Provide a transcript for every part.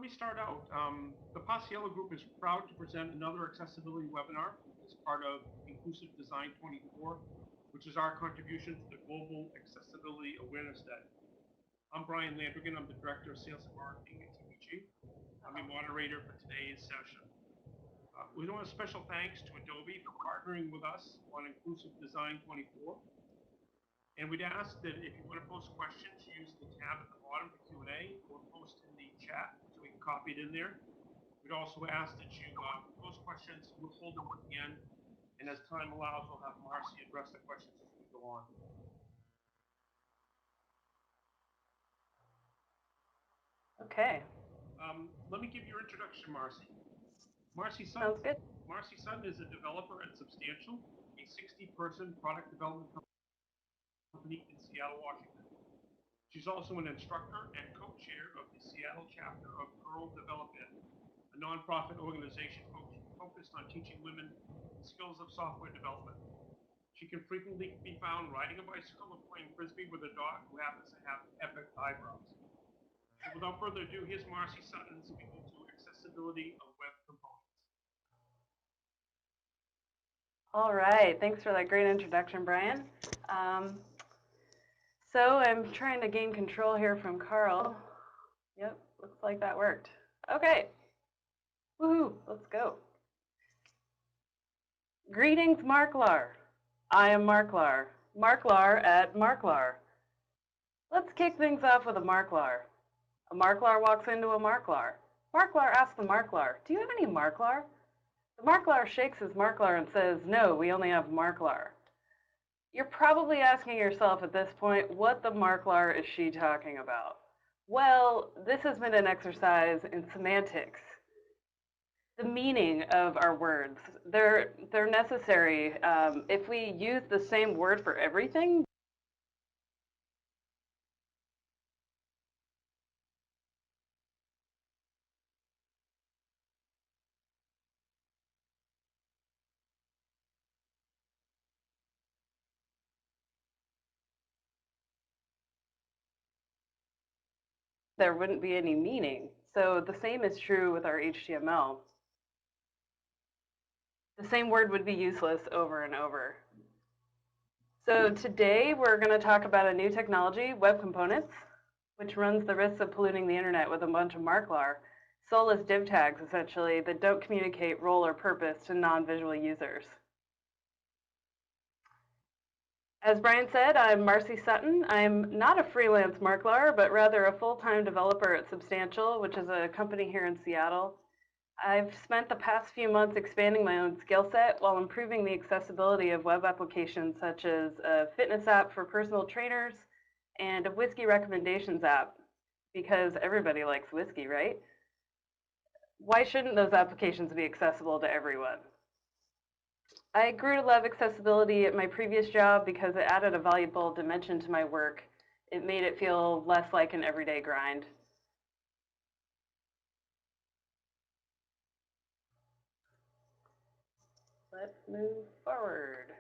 me start out. The Paciello Group is proud to present another accessibility webinar as part of Inclusive Design 24, which is our contribution to the Global Accessibility Awareness Day. I'm Brian Landrigan. I'm the Director of Sales and Marketing at TPG. I'm your moderator for today's session. We want a special thanks to Adobe for partnering with us on Inclusive Design 24. And we'd ask that if you want to post questions, use the tab at the bottom for Q&A or post in the chat so we can copy it in there. We'd also ask that you post questions, we'll hold them at the end, and as time allows, we'll have Marcy address the questions as we go on. Okay. Let me give your introduction, Marcy. Marcy Sutton. Sounds good. Marcy Sutton is a developer at Substantial, a 60-person product development company in Seattle, Washington. She's also an instructor and co-chair of the Seattle chapter of Girl Develop It, a nonprofit organization focused on teaching women the skills of software development. She can frequently be found riding a bicycle or playing frisbee with a dog who happens to have epic eyebrows. So without further ado, here's Marcy Sutton speaking to accessibility of web components. All right, thanks for that great introduction, Brian. So I'm trying to gain control here from Carl. Yep, looks like that worked. Okay, woohoo, let's go. Greetings, Marklar. I am Marklar. Marklar at Marklar. Let's kick things off with a Marklar. A Marklar walks into a Marklar. Marklar asks the Marklar, do you have any Marklar? The Marklar shakes his Marklar and says, no, we only have Marklar. You're probably asking yourself at this point, what the Marklar is she talking about? Well, this has been an exercise in semantics. The meaning of our words, they're necessary. If we use the same word for everything, there wouldn't be any meaning. So the same is true with our HTML. The same word would be useless over and over. So today we're going to talk about a new technology, web components, which runs the risks of polluting the internet with a bunch of Marklar, soulless div tags essentially, that don't communicate role or purpose to non-visual users. As Brian said, I'm Marcy Sutton. I'm not a freelance Marklar, but rather a full-time developer at Substantial, which is a company here in Seattle. I've spent the past few months expanding my own skill set while improving the accessibility of web applications such as a fitness app for personal trainers and a whiskey recommendations app, because everybody likes whiskey, right? Why shouldn't those applications be accessible to everyone? I grew to love accessibility at my previous job because it added a valuable dimension to my work. It made it feel less like an everyday grind. Let's move forward.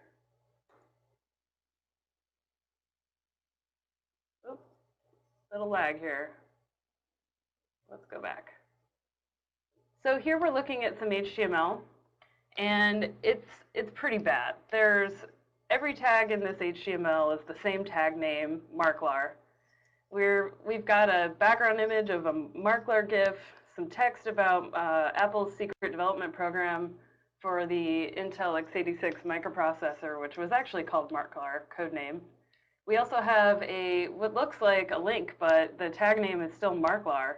Oops, little lag here. Let's go back. So here we're looking at some HTML, and it's pretty bad. Every tag in this HTML is the same tag name, Marklar. We've got a background image of a Marklar GIF, some text about Apple's secret development program for the Intel x86 microprocessor, which was actually called Marklar, code name. We also have what looks like a link, but the tag name is still Marklar.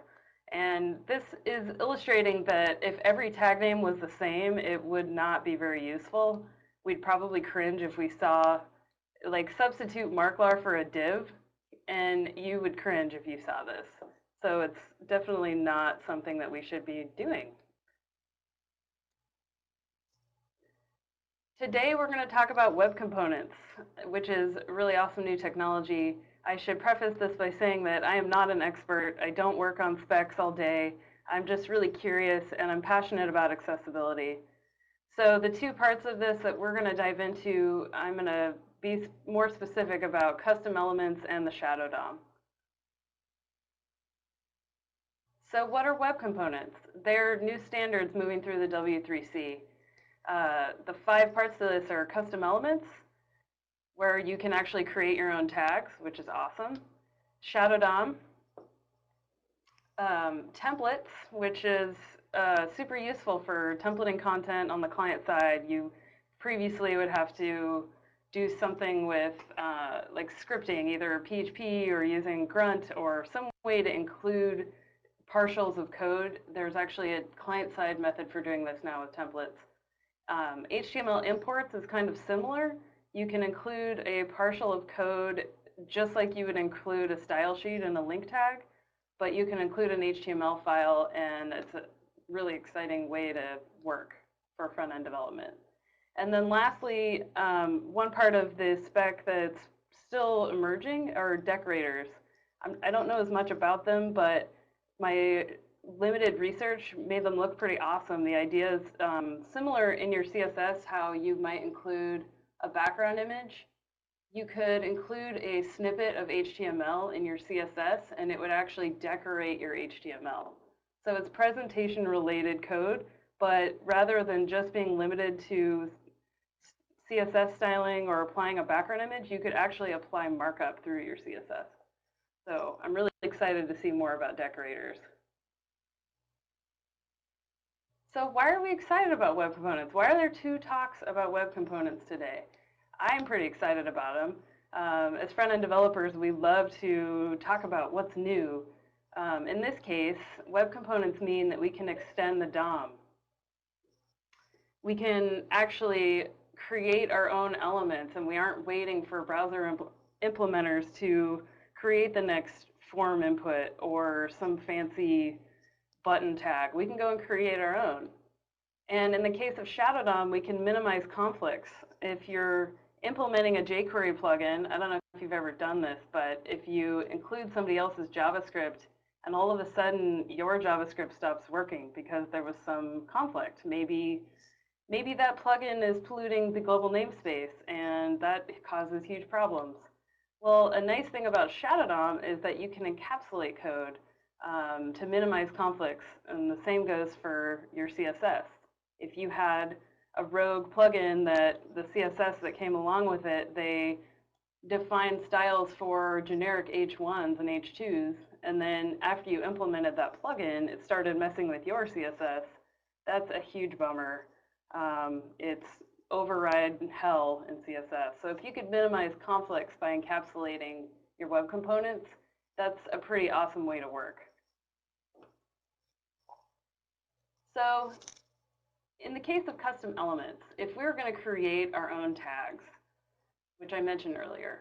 And this is illustrating that if every tag name was the same, it would not be very useful. We'd probably cringe if we saw, like, substitute Marklar for a div, and you would cringe if you saw this. So it's definitely not something that we should be doing. Today we're going to talk about web components, which is really awesome new technology. I should preface this by saying that I am not an expert. I don't work on specs all day. I'm just really curious, and I'm passionate about accessibility. So the two parts of this that we're going to dive into, I'm going to be more specific about custom elements and the shadow DOM. So what are web components? They're new standards moving through the W3C. The 5 parts to this are custom elements, where you can actually create your own tags, which is awesome. Shadow DOM. Templates, which is super useful for templating content on the client side. You previously would have to do something with like scripting, either PHP or using Grunt or some way to include partials of code. There's actually a client-side method for doing this now with templates. HTML imports is kind of similar. You can include a partial of code just like you would include a style sheet and a link tag, but you can include an HTML file, and it's a really exciting way to work for front-end development. And then lastly, one part of the spec that's still emerging are decorators. I don't know as much about them, but my limited research made them look pretty awesome. The idea is similar in your CSS, how you might include a background image. You could include a snippet of HTML in your CSS, and it would actually decorate your HTML. So it's presentation-related code, but rather than just being limited to CSS styling or applying a background image, you could actually apply markup through your CSS. So I'm really excited to see more about decorators. So why are we excited about web components? Why are there 2 talks about web components today? I'm pretty excited about them. As front-end developers, we love to talk about what's new. In this case, web components mean that we can extend the DOM. We can actually create our own elements, and we aren't waiting for browser implementers to create the next form input or some fancy button tag. We can go and create our own. And in the case of Shadow DOM, we can minimize conflicts. If you're implementing a jQuery plugin, I don't know if you've ever done this, but if you include somebody else's JavaScript and all of a sudden your JavaScript stops working because there was some conflict, maybe that plugin is polluting the global namespace and that causes huge problems. Well, a nice thing about Shadow DOM is that you can encapsulate code to minimize conflicts, and the same goes for your CSS. If you had a rogue plugin that the CSS that came along with it, they defined styles for generic H1s and H2s, and then after you implemented that plugin, it started messing with your CSS, that's a huge bummer. It's override hell in CSS. So if you could minimize conflicts by encapsulating your web components, that's a pretty awesome way to work. So in the case of custom elements, if we were going to create our own tags, which I mentioned earlier,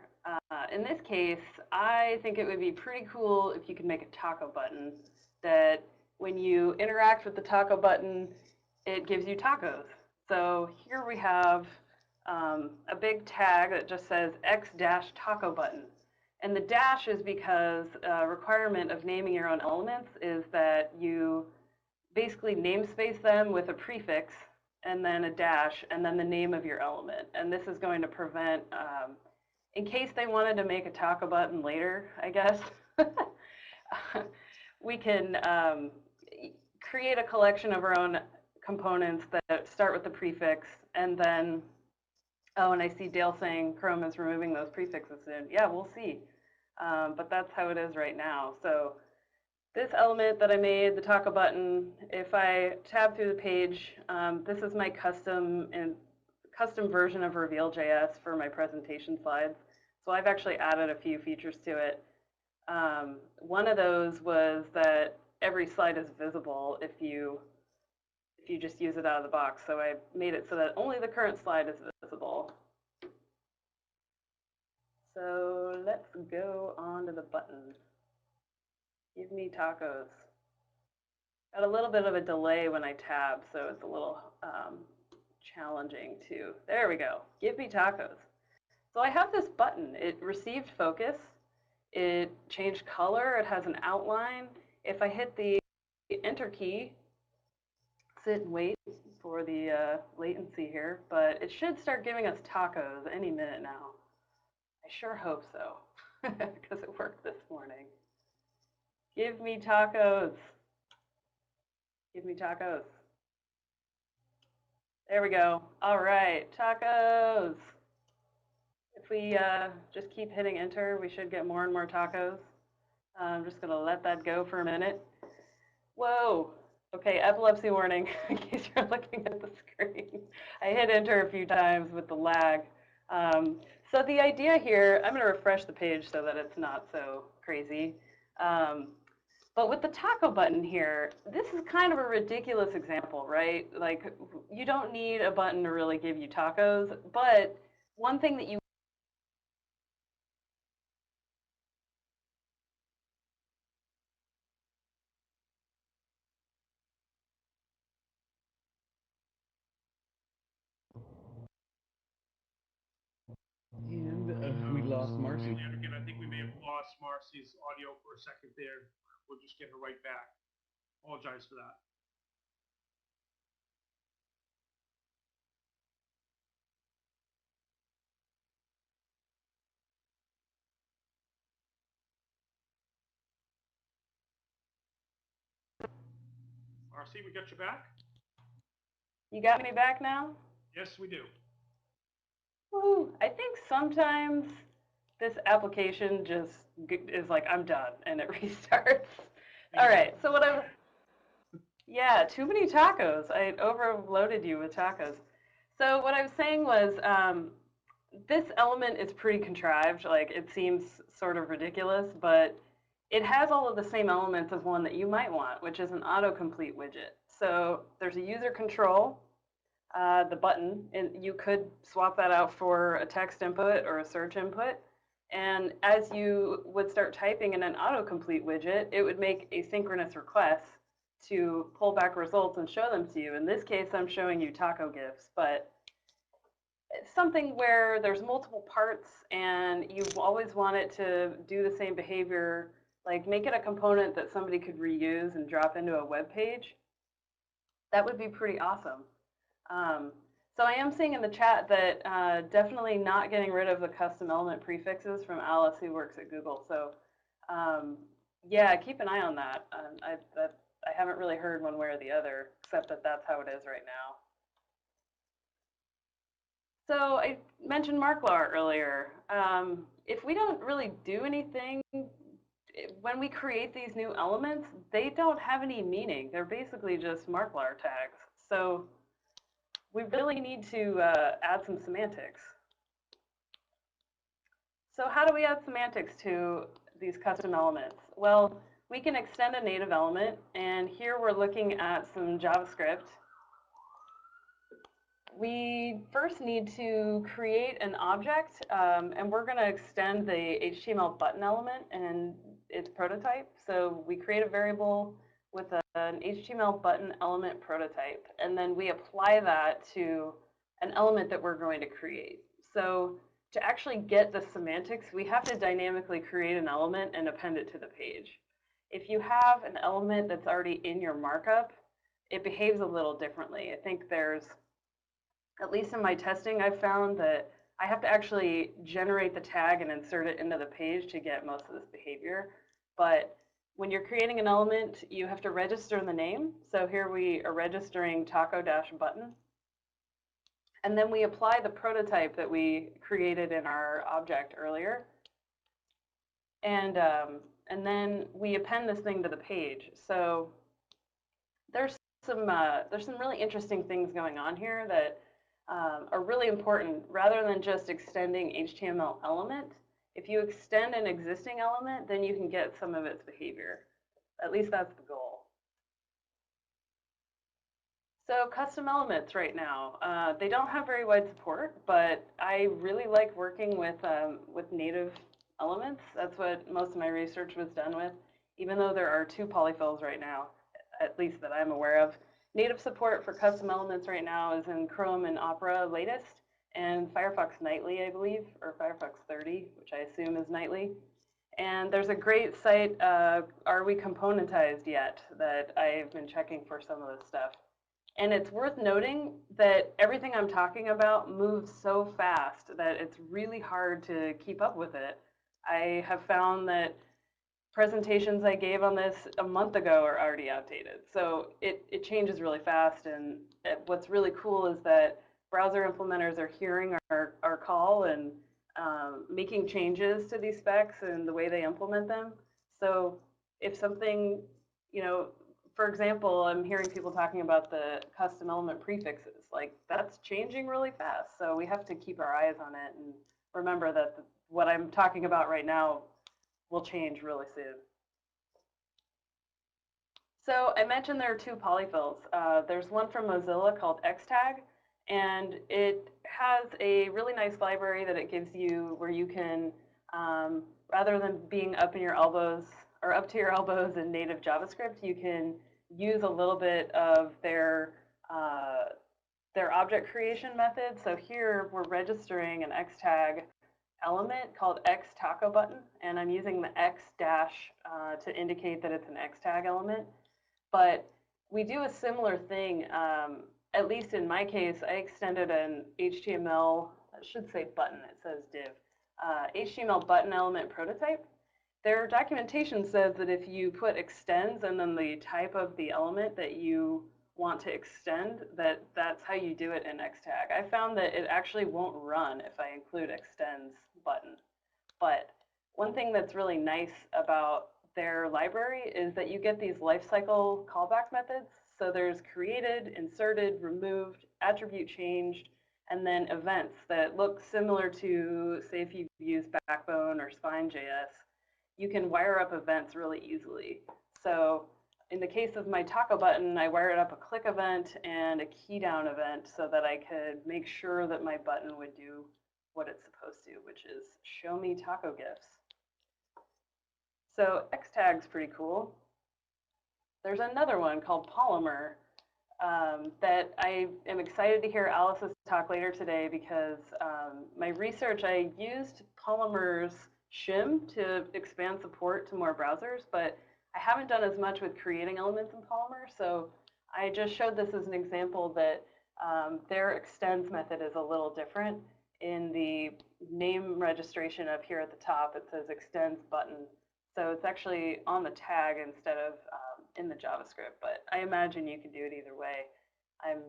in this case, I think it would be pretty cool if you could make a taco button that when you interact with the taco button, it gives you tacos. So here we have a big tag that just says x-taco button. And the dash is because a requirement of naming your own elements is that you basically namespace them with a prefix and then a dash and then the name of your element. And this is going to prevent, in case they wanted to make a taco button later, I guess, we can create a collection of our own components that start with the prefix, and then, oh, and I see Dale saying Chrome is removing those prefixes soon. Yeah, we'll see. But that's how it is right now. So this element that I made, the taco button, if I tab through the page, this is my custom version of Reveal.js for my presentation slides. So I've actually added a few features to it. One of those was that every slide is visible if you just use it out of the box. So I made it so that only the current slide is visible. So let's go on to the button. Give me tacos. Got a little bit of a delay when I tab, so it's a little challenging too. There we go. Give me tacos. So I have this button. It received focus. It changed color. It has an outline. If I hit the Enter key, sit and wait for the latency here, but it should start giving us tacos any minute now. I sure hope so, because it worked this morning. Give me tacos. Give me tacos. There we go. All right, tacos. If we just keep hitting enter, we should get more and more tacos. I'm just gonna let that go for a minute. Whoa. Okay, epilepsy warning in case you're looking at the screen. I hit enter a few times with the lag. So the idea here, I'm gonna refresh the page so that it's not so crazy. But with the taco button here, this is kind of a ridiculous example, right? Like, you don't need a button to really give you tacos, but one thing that you And we lost Marcy. And again, I think we may have lost Marcy's audio for a second there. We'll just get her right back. Apologize for that. Marcy, we got you back? You got me back now? Yes, we do. Woo. I think sometimes this application just is like, I'm done, and it restarts. All right, so yeah, too many tacos. I overloaded you with tacos. So what I was saying was, this element is pretty contrived. Like, it seems sort of ridiculous, but it has all of the same elements of one that you might want, which is an autocomplete widget. So there's a user control, the button, and you could swap that out for a text input or a search input. And as you would start typing in an autocomplete widget, it would make asynchronous requests to pull back results and show them to you. In this case, I'm showing you taco GIFs, but it's something where there's multiple parts and you always want it to do the same behavior, like make it a component that somebody could reuse and drop into a web page. That would be pretty awesome. So I am seeing in the chat that definitely not getting rid of the custom element prefixes from Alice, who works at Google. So yeah, keep an eye on that. I haven't really heard one way or the other, except that that's how it is right now. So I mentioned Marklar earlier. If we don't really do anything, when we create these new elements, they don't have any meaning. They're basically just Marklar tags. So we really need to add some semantics. So how do we add semantics to these custom elements? Well, we can extend a native element, and here we're looking at some JavaScript. We first need to create an object, and we're going to extend the HTML button element and its prototype. So we create a variable with an HTML button element prototype, and then we apply that to an element that we're going to create. So to actually get the semantics, we have to dynamically create an element and append it to the page. If you have an element that's already in your markup, it behaves a little differently. I think there's, at least in my testing, I've found that I have to actually generate the tag and insert it into the page to get most of this behavior. But when you're creating an element, you have to register the name. So here we are registering taco-button. And then we apply the prototype that we created in our object earlier. And then we append this thing to the page. So there's some really interesting things going on here that are really important. Rather than just extending HTML element, if you extend an existing element, then you can get some of its behavior. At least that's the goal. So custom elements right now, they don't have very wide support, but I really like working with native elements. That's what most of my research was done with, even though there are 2 polyfills right now, at least that I'm aware of. Native support for custom elements right now is in Chrome and Opera latest, and Firefox Nightly, I believe, or Firefox 30, which I assume is Nightly. And there's a great site, Are We Componentized Yet, that I've been checking for some of this stuff. And it's worth noting that everything I'm talking about moves so fast that it's really hard to keep up with it. I have found that presentations I gave on this a month ago are already outdated. So it changes really fast. And what's really cool is that browser implementers are hearing our call and making changes to these specs and the way they implement them. So if something, you know, for example, I'm hearing people talking about the custom element prefixes. Like, that's changing really fast. So we have to keep our eyes on it and remember that what I'm talking about right now will change really soon. So I mentioned there are two polyfills. There's one from Mozilla called Xtag, and it has a really nice library that it gives you where you can, rather than being up in your elbows or up to your elbows in native JavaScript, you can use a little bit of their object creation method. So here we're registering an Xtag element called XTacoButton, and I'm using the X dash to indicate that it's an Xtag element. But we do a similar thing, at least in my case. I extended an HTML, I should say button, it says div, HTML button element prototype. Their documentation says that if you put extends and then the type of the element that you want to extend, that's how you do it in Xtag. I found that it actually won't run if I include extends button. But one thing that's really nice about their library is that you get these lifecycle callback methods. So there's created, inserted, removed, attribute changed, and then events that look similar to, say, if you've used Backbone or Spine.js, you can wire up events really easily. So in the case of my taco button, I wired up a click event and a key down event so that I could make sure that my button would do what it's supposed to, which is show me taco gifs. So Xtag's pretty cool. There's another one called Polymer that I am excited to hear Alice's talk later today, because my research, I used Polymer's shim to expand support to more browsers, but I haven't done as much with creating elements in Polymer. So I just showed this as an example that their extends method is a little different. In the name registration up here at the top, it says extends button. So it's actually on the tag instead of in the JavaScript, but I imagine you can do it either way. I'm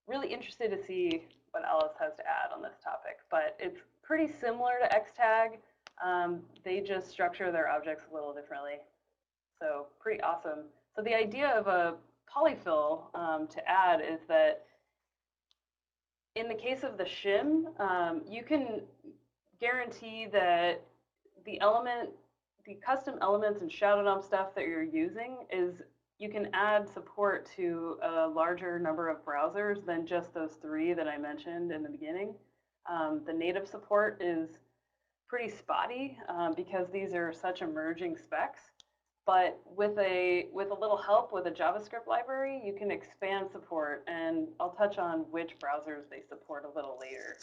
really interested to see what Alice has to add on this topic, but it's pretty similar to Xtag. They just structure their objects a little differently. So pretty awesome. So the idea of a polyfill to add is that in the case of the shim, you can guarantee that the custom elements and shadow DOM stuff that you're using is, you can add support to a larger number of browsers than just those 3 that I mentioned in the beginning. The native support is pretty spotty because these are such emerging specs. But with a little help with a JavaScript library, you can expand support, and I'll touch on which browsers they support a little later.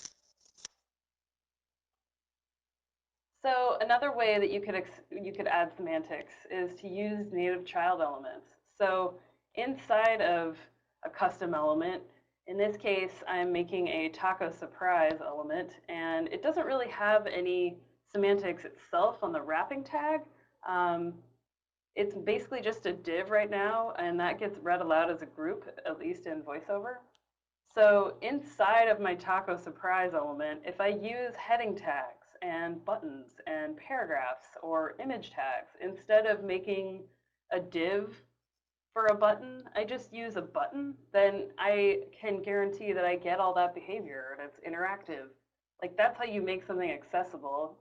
So another way that you could add semantics is to use native child elements. So inside of a custom element, in this case, I'm making a taco surprise element, and it doesn't really have any semantics itself on the wrapping tag. It's basically just a div right now, and that gets read aloud as a group, at least in VoiceOver. So inside of my taco surprise element, if I use heading tags and buttons and paragraphs or image tags, instead of making a div for a button, I just use a button, then I can guarantee that I get all that behavior and it's interactive. Like, that's how you make something accessible.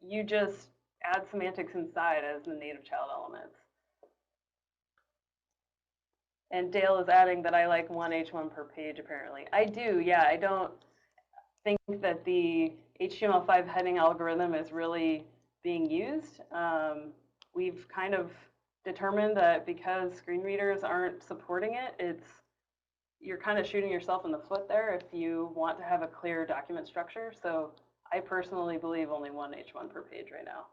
You just add semantics inside as the native child elements. And Dale is adding that I like 1H1 per page, apparently. I do, yeah. I don't think that the HTML5 heading algorithm is really being used. We've kind of determined that because screen readers aren't supporting it, you're kind of shooting yourself in the foot there if you want to have a clear document structure. So I personally believe only 1H1 per page right now.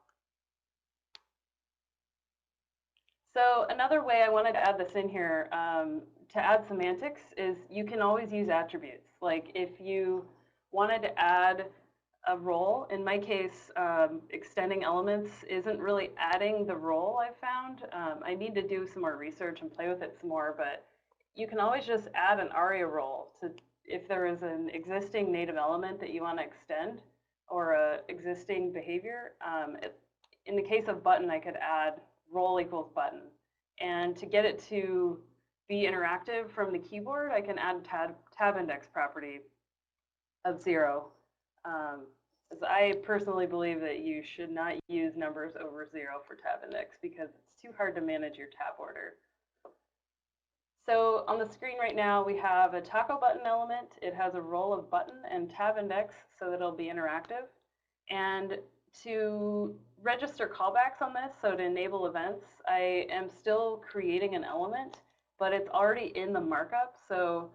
So another way I wanted to add this in here to add semantics is you can always use attributes. Like, if you wanted to add a role. In my case, extending elements isn't really adding the role, I've found. I need to do some more research and play with it some more, but you can always just add an ARIA role to if there is an existing native element that you want to extend or a existing behavior. In the case of button, I could add role equals button. And to get it to be interactive from the keyboard, I can add tab index property of 0. As I personally believe that you should not use numbers over 0 for tab index because it's too hard to manage your tab order. So on the screen right now, we have a taco button element. It has a role of button and tab index so that it'll be interactive. And to register callbacks on this, so to enable events, I am still creating an element, but it's already in the markup. So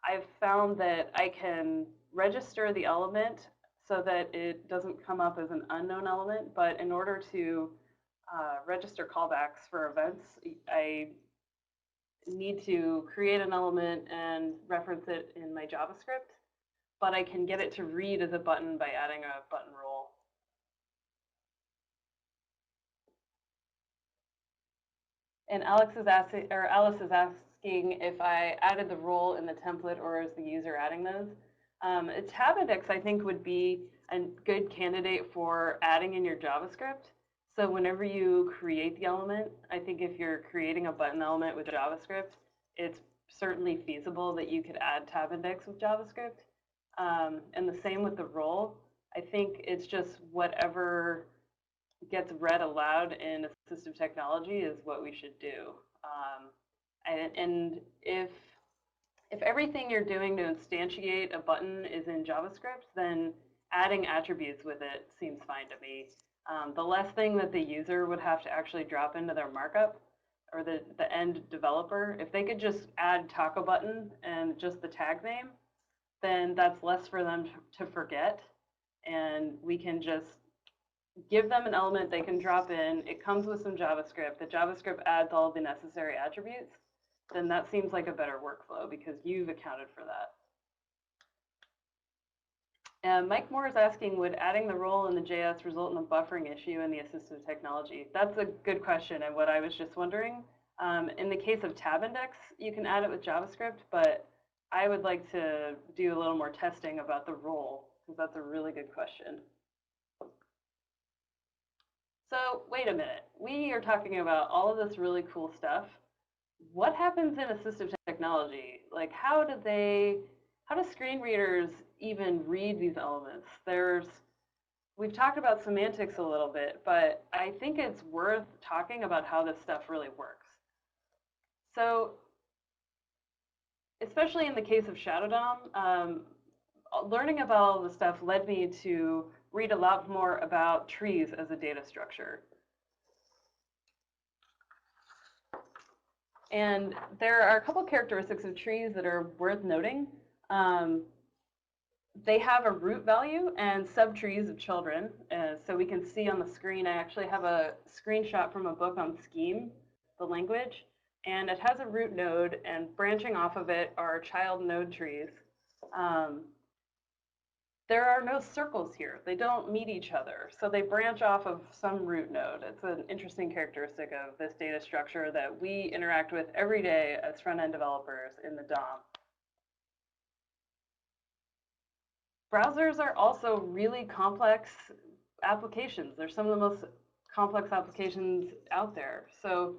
I've found that I can register the element so that it doesn't come up as an unknown element. But in order to register callbacks for events, I need to create an element and reference it in my JavaScript, but I can get it to read as a button by adding a button role. And Alice is asking if I added the role in the template or is the user adding those. A tab index, I think, would be a good candidate for adding in your JavaScript. So whenever you create the element, I think if you're creating a button element with JavaScript, it's certainly feasible that you could add tab index with JavaScript. And the same with the role. I think it's just whatever gets read aloud in assistive technology is what we should do. And if everything you're doing to instantiate a button is in JavaScript, then adding attributes with it seems fine to me. The less thing that the user would have to actually drop into their markup, or the end developer, if they could just add taco button and just the tag name, then that's less for them to forget. And we can just give them an element they can drop in. It comes with some JavaScript. The JavaScript adds all the necessary attributes. Then that seems like a better workflow because you've accounted for that. Mike Moore is asking, would adding the role in the JS result in a buffering issue in the assistive technology? That's a good question and what I was just wondering. In the case of tab index, you can add it with JavaScript, but I would like to do a little more testing about the role because that's a really good question. So wait a minute, we are talking about all of this really cool stuff. What happens in assistive technology? Like how do screen readers even read these elements? We've talked about semantics a little bit, but I think it's worth talking about how this stuff really works. So especially in the case of Shadow DOM, learning about all the stuff led me to read a lot more about trees as a data structure. And there are a couple characteristics of trees that are worth noting. They have a root value and subtrees of children. So we can see on the screen, I actually have a screenshot from a book on Scheme, the language, and it has a root node, and branching off of it are child node trees. There are no circles here. They don't meet each other. So they branch off of some root node. It's an interesting characteristic of this data structure that we interact with every day as front-end developers in the DOM. Browsers are also really complex applications. They're some of the most complex applications out there. So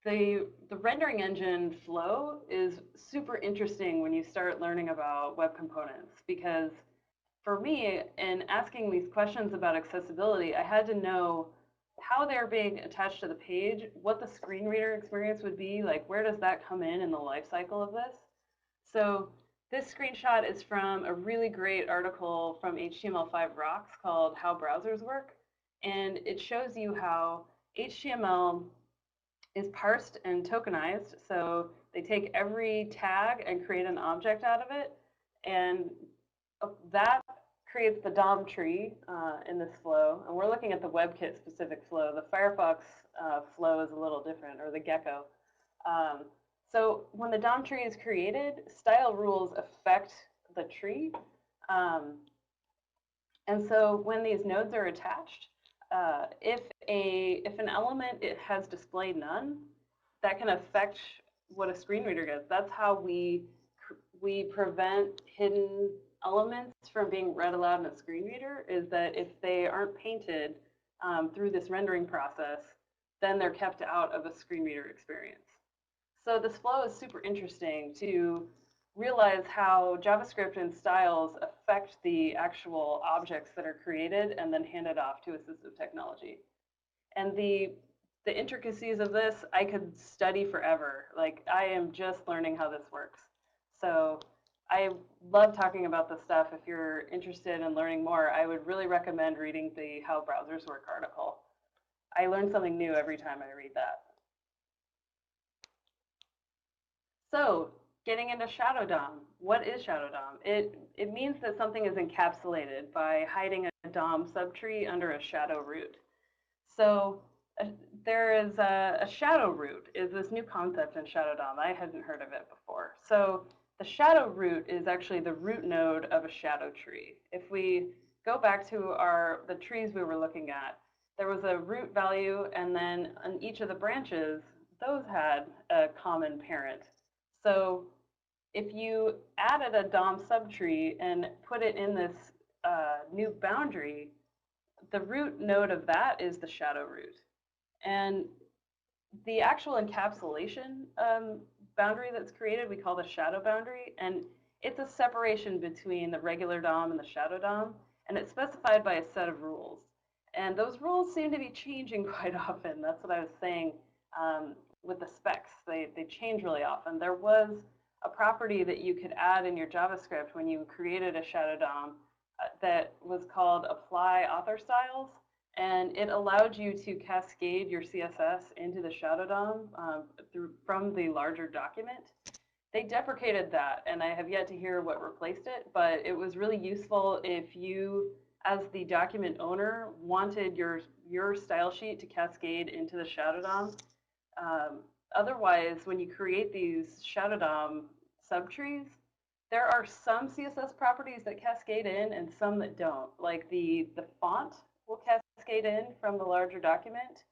the rendering engine Flow is super interesting when you start learning about web components because for me, in asking these questions about accessibility, I had to know how they're being attached to the page, what the screen reader experience would be, like where does that come in the life cycle of this? So this screenshot is from a really great article from HTML5 Rocks called How Browsers Work. And it shows you how HTML is parsed and tokenized. So they take every tag and create an object out of it. And that creates the DOM tree in this flow. And we're looking at the WebKit specific flow. The Firefox flow is a little different, or the Gecko. So when the DOM tree is created, style rules affect the tree. And so when these nodes are attached, if an element it has display none, that can affect what a screen reader gets. That's how we prevent hidden elements from being read aloud in a screen reader, is that if they aren't painted through this rendering process, then they're kept out of a screen reader experience. So this flow is super interesting to realize how JavaScript and styles affect the actual objects that are created and then handed off to assistive technology. And the intricacies of this, I could study forever. Like, I am just learning how this works. So I love talking about this stuff. If you're interested in learning more, I would really recommend reading the How Browsers Work article. I learn something new every time I read that. So getting into Shadow DOM. What is Shadow DOM? It means that something is encapsulated by hiding a DOM subtree under a shadow root. So there is a shadow root is this new concept in Shadow DOM. I hadn't heard of it before. So the shadow root is actually the root node of a shadow tree. If we go back to the trees we were looking at, there was a root value, and then on each of the branches, those had a common parent. So if you added a DOM subtree and put it in this new boundary, the root node of that is the shadow root. And the actual encapsulation boundary that's created, we call the shadow boundary. And it's a separation between the regular DOM and the shadow DOM. And it's specified by a set of rules. And those rules seem to be changing quite often. That's what I was saying with the specs. They change really often. There was a property that you could add in your JavaScript when you created a shadow DOM that was called apply author styles, and it allowed you to cascade your CSS into the shadow DOM from the larger document. They deprecated that, and I have yet to hear what replaced it, but it was really useful if you, as the document owner, wanted your style sheet to cascade into the shadow DOM. Otherwise, when you create these shadow DOM subtrees, there are some CSS properties that cascade in and some that don't. Like the font will cascade in from the larger document.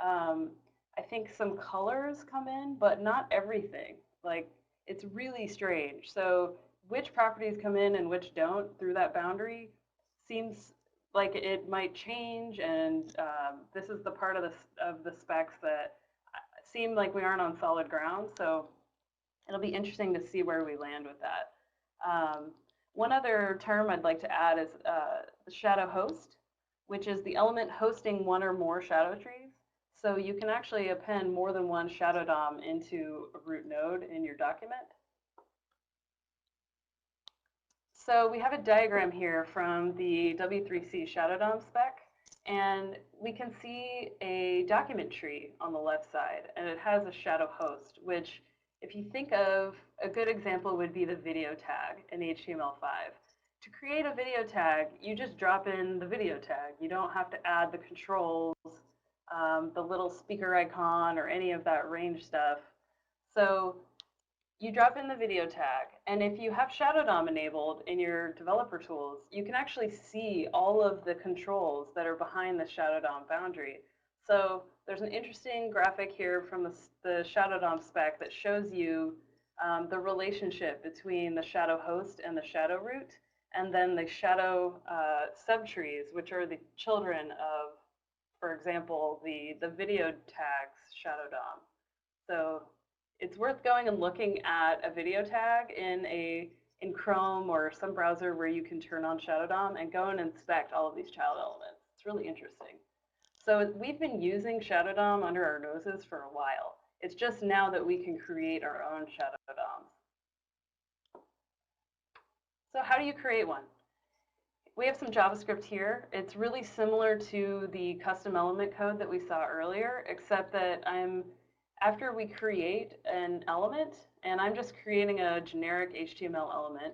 I think some colors come in, but not everything. Like, it's really strange. So which properties come in and which don't through that boundary seems like it might change, and this is the part of the specs that seem like we aren't on solid ground. So it'll be interesting to see where we land with that. One other term I'd like to add is the shadow host, which is the element hosting one or more shadow trees. So you can actually append more than one shadow DOM into a root node in your document. So we have a diagram here from the W3C shadow DOM spec, and we can see a document tree on the left side, and it has a shadow host, which, if you think of, a good example would be the video tag in HTML5. To create a video tag, you just drop in the video tag. You don't have to add the controls, the little speaker icon, or any of that range stuff. So you drop in the video tag, and if you have Shadow DOM enabled in your developer tools, you can actually see all of the controls that are behind the Shadow DOM boundary. So there's an interesting graphic here from the Shadow DOM spec that shows you the relationship between the shadow host and the shadow root, and then the shadow subtrees, which are the children of, for example, the video tags shadow DOM. So it's worth going and looking at a video tag in Chrome or some browser where you can turn on Shadow DOM and go and inspect all of these child elements. It's really interesting. So we've been using Shadow DOM under our noses for a while. It's just now that we can create our own Shadow DOMs. So how do you create one? We have some JavaScript here. It's really similar to the custom element code that we saw earlier, except that after we create an element, and I'm just creating a generic HTML element,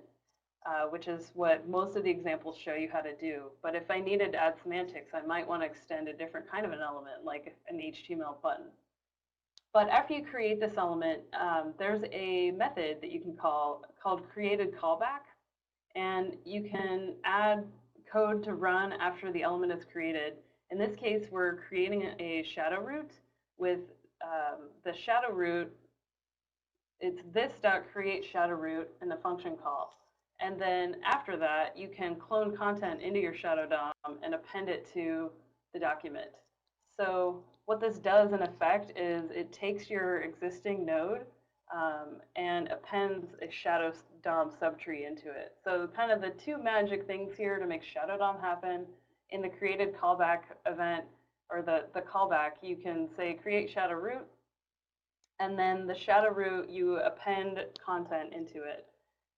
which is what most of the examples show you how to do. But if I needed to add semantics, I might want to extend a different kind of an element, like an HTML button. But after you create this element, there's a method that you can call called created callback, and you can add code to run after the element is created. In this case, we're creating a shadow root with the shadow root. It's this.create shadow root in the function call. And then after that, you can clone content into your shadow DOM and append it to the document. So what this does in effect is it takes your existing node and appends a shadow DOM subtree into it. So kind of the two magic things here to make shadow DOM happen. In the created callback event, or the callback, you can say create shadow root, and then the shadow root, you append content into it.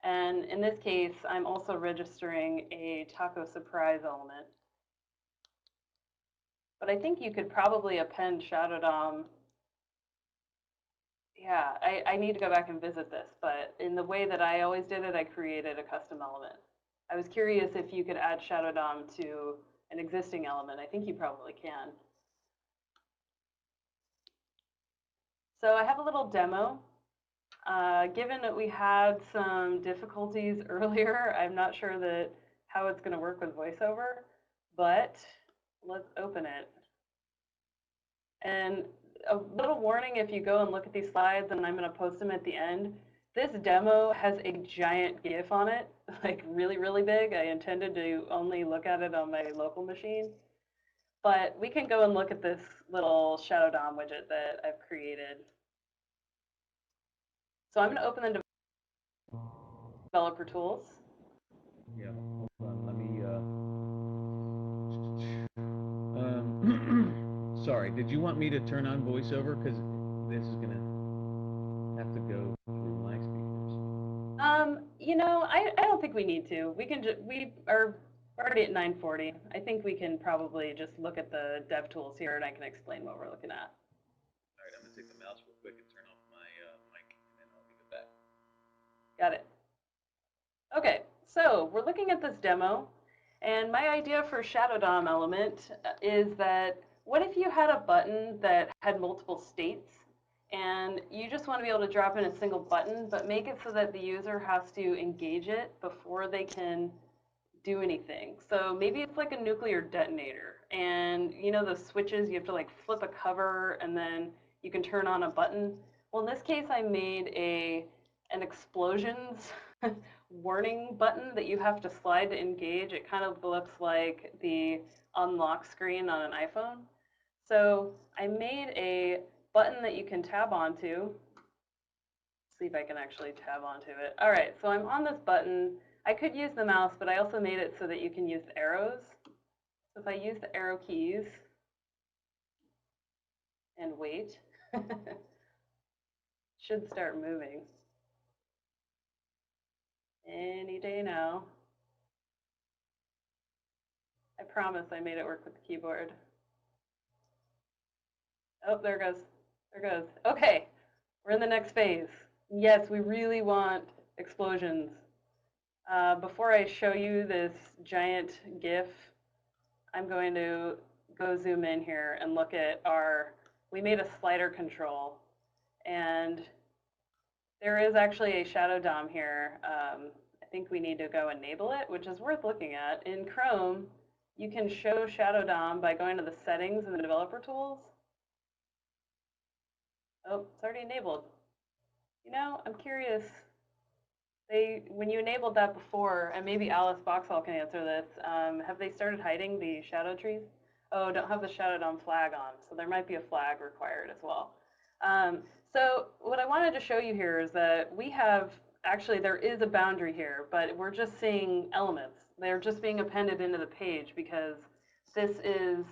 And in this case, I'm also registering a taco surprise element. But I think you could probably append shadow DOM. Yeah, I need to go back and visit this, but in the way that I always did it, I created a custom element. I was curious if you could add shadow DOM to an existing element. I think you probably can. So I have a little demo. Given that we had some difficulties earlier, I'm not sure that how it's going to work with VoiceOver, but let's open it. And a little warning, if you go and look at these slides, and I'm going to post them at the end, this demo has a giant GIF on it, like really, really big. I intended to only look at it on my local machine. But we can go and look at this little Shadow DOM widget that I've created. So I'm going to open the developer tools. Yeah, hold on. Let me. Sorry, did you want me to turn on VoiceOver? Because this is going to have to go through my speakers. You know, I don't think we need to. We can we are already at 9:40. I think we can probably just look at the dev tools here, and I can explain what we're looking at. All right, I'm going to take the mouse real quick and turn off my mic, and then I'll be back. Got it. Okay, so we're looking at this demo, and my idea for Shadow DOM element is that what if you had a button that had multiple states, and you just want to be able to drop in a single button, but make it so that the user has to engage it before they can do anything. So maybe it's like a nuclear detonator, and you know those switches, you have to like flip a cover and then you can turn on a button. Well, in this case, I made an explosions warning button that you have to slide to engage. It kind of looks like the unlock screen on an iPhone. So I made a button that you can tab onto. See if I can actually tab onto it. All right, so I'm on this button. I could use the mouse, but I also made it so that you can use the arrows. So if I use the arrow keys and wait, should start moving any day now. I promise I made it work with the keyboard. Oh, there it goes. There it goes. Okay, we're in the next phase. Yes, we really want explosions. Before I show you this giant GIF, I'm going to go zoom in here and look at we made a slider control, and there is actually a Shadow DOM here. I think we need to go enable it, which is worth looking at. In Chrome, you can show Shadow DOM by going to the settings in the developer tools. Oh, it's already enabled. You know, I'm curious. When you enabled that before, and maybe Alice Boxall can answer this, have they started hiding the shadow trees? Oh, don't have the Shadow DOM flag on, so there might be a flag required as well. So what I wanted to show you here is that we have, actually there is a boundary here, but we're just seeing elements. They're just being appended into the page because this is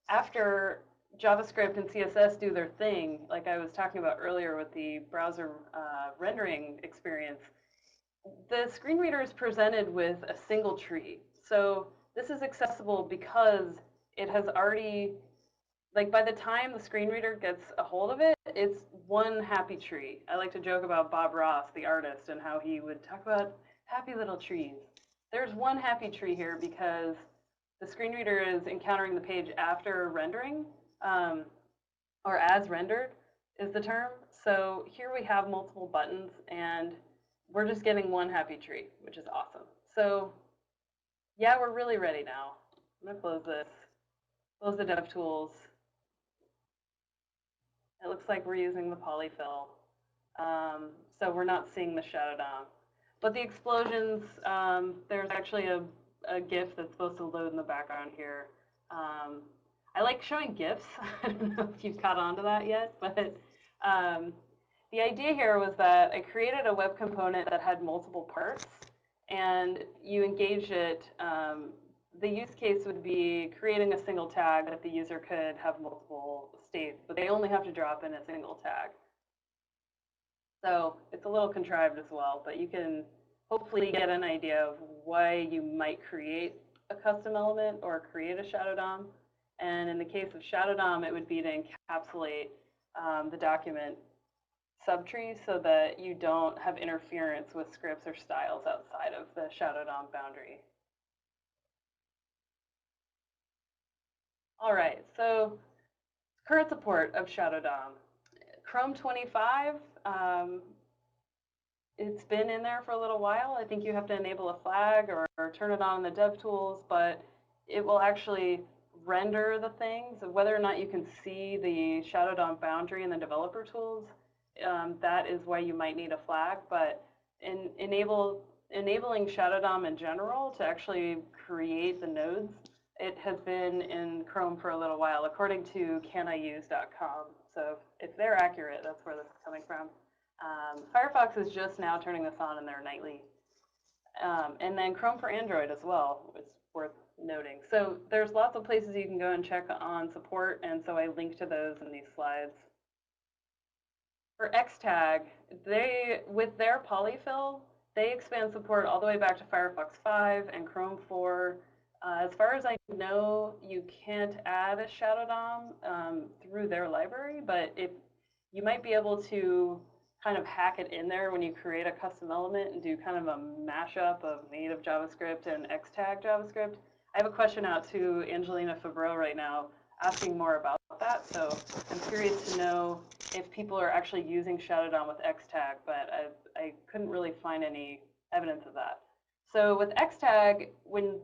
after JavaScript and CSS do their thing, like I was talking about earlier with the browser rendering experience. The screen reader is presented with a single tree. So this is accessible because it has already, like by the time the screen reader gets a hold of it, it's one happy tree. I like to joke about Bob Ross, the artist, and how he would talk about happy little trees. There's one happy tree here because the screen reader is encountering the page after rendering, or as rendered is the term. So here we have multiple buttons, and we're just getting one happy tree, which is awesome. So Yeah, we're really ready now. I'm gonna close this. Close the DevTools. It looks like we're using the polyfill. So we're not seeing the shadow DOM. But the explosions, there's actually a GIF that's supposed to load in the background here. I like showing GIFs. I don't know if you've caught on to that yet, but the idea here was that I created a web component that had multiple parts, and you engage it. The use case would be creating a single tag that the user could have multiple states, but they only have to drop in a single tag. So it's a little contrived as well, but you can hopefully get an idea of why you might create a custom element or create a shadow DOM. And in the case of shadow DOM, it would be to encapsulate the document subtree so that you don't have interference with scripts or styles outside of the shadow DOM boundary. All right, so current support of shadow DOM. Chrome 25, it's been in there for a little while. I think you have to enable a flag or turn it on in the DevTools, but it will actually render the things. Whether or not you can see the shadow DOM boundary in the developer tools, that is why you might need a flag. But enabling shadow DOM in general to actually create the nodes, it has been in Chrome for a little while, according to caniuse.com. So if they're accurate, that's where this is coming from. Firefox is just now turning this on in their nightly. And then Chrome for Android as well is worth noting. So there's lots of places you can go and check on support, and so I link to those in these slides. For Xtag, with their polyfill, they expand support all the way back to Firefox 5 and Chrome 4. As far as I know, you can't add a shadow DOM through their library, but if you might be able to kind of hack it in there when you create a custom element and do kind of a mashup of native JavaScript and Xtag JavaScript. I have a question out to Angelina Fabreau right now asking more about that, so I'm curious to know if people are actually using shadow DOM with Xtag, but I couldn't really find any evidence of that. So with Xtag, when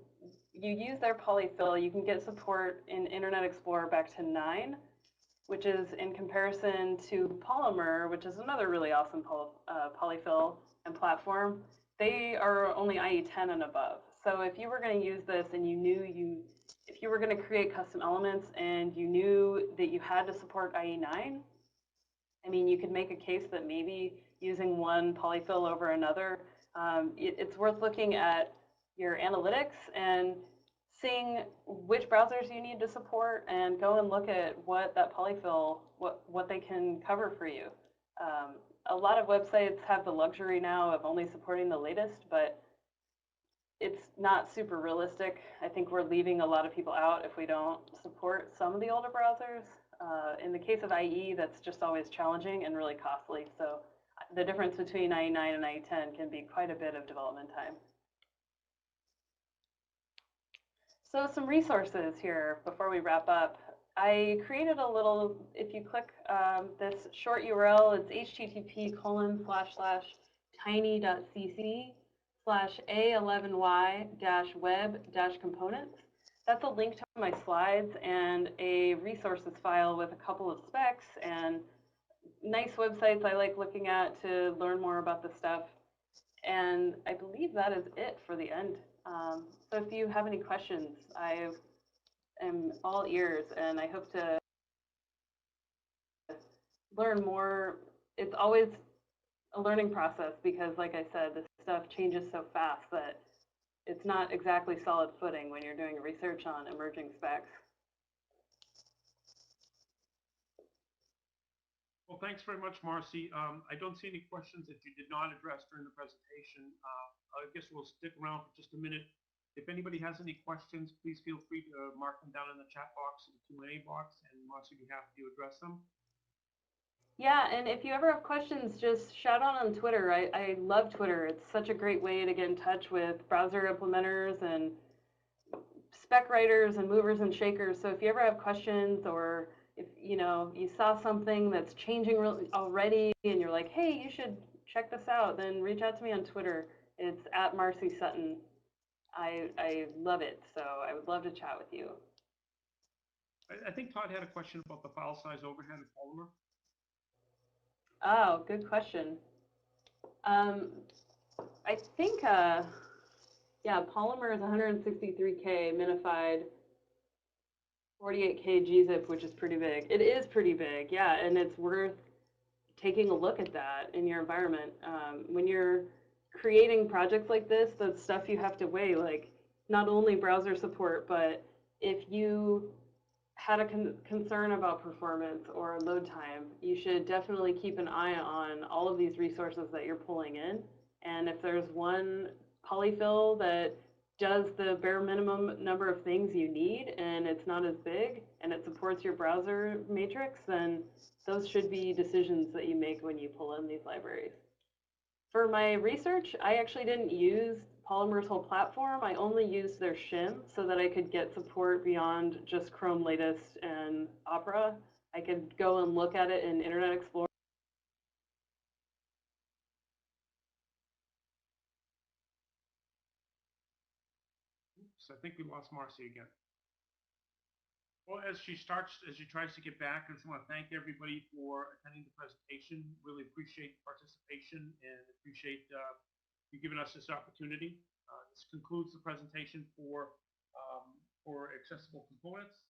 you use their polyfill, you can get support in Internet Explorer back to 9, which is in comparison to Polymer, which is another really awesome polyfill and platform. They are only IE 10 and above. So if you were going to use this and you knew if you were going to create custom elements and you knew that you had to support IE 9, I mean, you could make a case that maybe using one polyfill over another, it's worth looking at your analytics and seeing which browsers you need to support and go and look at what that polyfill, what they can cover for you. A lot of websites have the luxury now of only supporting the latest, but it's not super realistic. I think we're leaving a lot of people out if we don't support some of the older browsers. In the case of IE, that's just always challenging and really costly. So the difference between IE 9 and IE 10 can be quite a bit of development time. So some resources here before we wrap up. I created a little, if you click this short URL, it's http://tiny.cc/a11y-web-components. That's a link to my slides and a resources file with a couple of specs and nice websites I like looking at to learn more about the stuff. And I believe that is it for the end. So if you have any questions, I am all ears, and I hope to learn more. It's always a learning process because, like I said, this stuff changes so fast that it's not exactly solid footing when you're doing research on emerging specs. Well, thanks very much, Marcy. I don't see any questions that you did not address during the presentation. I guess we'll stick around for just a minute. If anybody has any questions, please feel free to mark them down in the chat box or the Q&A box, and Marcy will be happy to address them. Yeah, and if you ever have questions, just shout out on Twitter. I love Twitter. It's such a great way to get in touch with browser implementers and spec writers and movers and shakers. So if you ever have questions, or if you saw something that's changing already and you're like, hey, you should check this out, then reach out to me on Twitter. It's @MarcySutton. I love it, so I would love to chat with you. I think Todd had a question about the file size overhead of Polymer. Oh, good question. I think, yeah, Polymer is 163K minified, 48K gzip, which is pretty big. It is pretty big, yeah, and it's worth taking a look at that in your environment. When you're creating projects like this, the stuff you have to weigh, like not only browser support, but if you had a concern about performance or load time, you should definitely keep an eye on all of these resources that you're pulling in. And if there's one polyfill that does the bare minimum number of things you need and it's not as big and it supports your browser matrix, then those should be decisions that you make when you pull in these libraries. For my research, I actually didn't use Polymer's whole platform. I only used their shim so that I could get support beyond just Chrome latest and Opera. I could go and look at it in Internet Explorer. Oops, I think we lost Marcy again. Well, as she tries to get back, I just want to thank everybody for attending the presentation. Really appreciate participation and appreciate you giving us this opportunity. This concludes the presentation for accessible components.